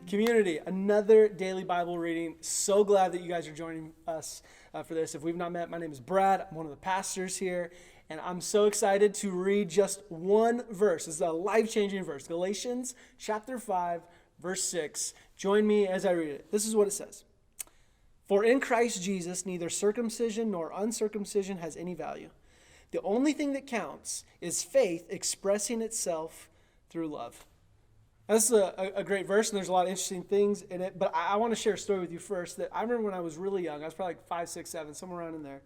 Community, another daily Bible reading. So glad that you guys are joining us for this. If we've not met, my name is Brad. I'm one of the pastors here, and I'm so excited to read just one verse. This is a life-changing verse, Galatians chapter 5, verse 6. Join me as I read it. This is what it says. For in Christ Jesus, neither circumcision nor uncircumcision has any value. The only thing that counts is faith expressing itself through love. This is a great verse, and there's a lot of interesting things in it, but I want to share a story with you first. That I remember when I was really young, I was probably like 5, 6, 7, somewhere around in there,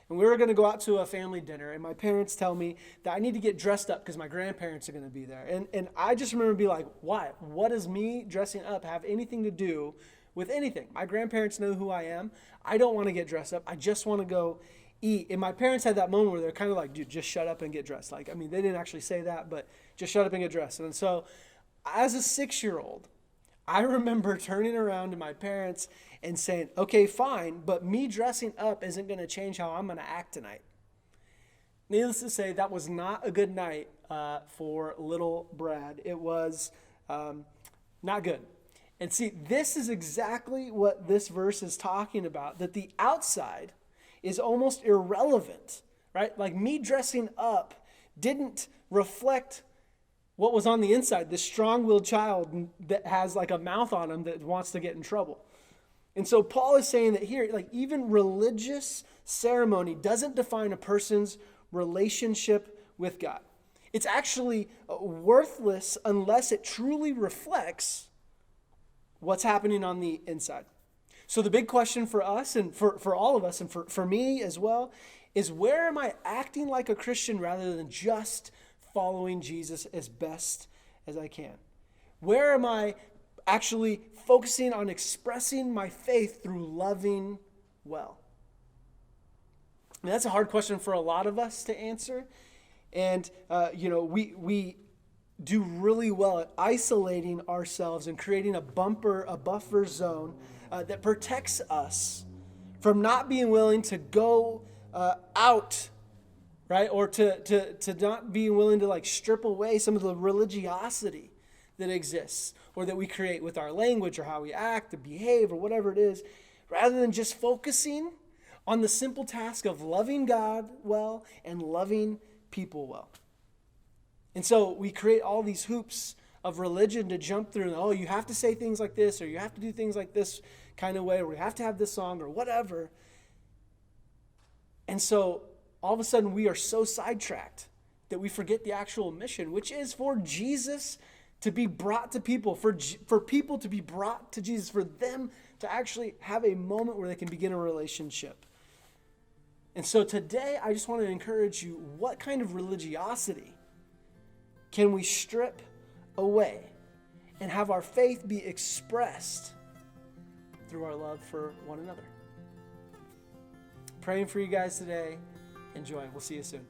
and we were going to go out to a family dinner, and my parents tell me that I need to get dressed up because my grandparents are going to be there. And I just remember being like, why? What does me dressing up have anything to do with anything? My grandparents know who I am. I don't want to get dressed up. I just want to go eat. And my parents had that moment where they're kind of like, dude, just shut up and get dressed. Like, I mean, they didn't actually say that, but just shut up and get dressed. And so as a 6-year-old, I remember turning around to my parents and saying, okay, fine, but me dressing up isn't going to change how I'm going to act tonight. Needless to say, that was not a good night for little Brad. It was not good. And see, this is exactly what this verse is talking about, that the outside is almost irrelevant, right? Like me dressing up didn't reflect what was on the inside, this strong-willed child that has like a mouth on him that wants to get in trouble. And so Paul is saying that here, like even religious ceremony doesn't define a person's relationship with God. It's actually worthless unless it truly reflects what's happening on the inside. So the big question for us and for all of us and for me as well is, where am I acting like a Christian rather than just following Jesus as best as I can? Where am I actually focusing on expressing my faith through loving well? And that's a hard question for a lot of us to answer. And, we do really well at isolating ourselves and creating a buffer zone that protects us from not being willing to go out, right? Or to not be willing to like strip away some of the religiosity that exists or that we create with our language or how we act or behave or whatever it is, rather than just focusing on the simple task of loving God well and loving people well. And so we create all these hoops of religion to jump through. Oh, you have to say things like this, or you have to do things like this kind of way, or we have to have this song or whatever. And so all of a sudden we are so sidetracked that we forget the actual mission, which is for Jesus to be brought to people, for people to be brought to Jesus, for them to actually have a moment where they can begin a relationship. And so today I just want to encourage you, what kind of religiosity can we strip away and have our faith be expressed through our love for one another? Praying for you guys today. Enjoy. We'll see you soon.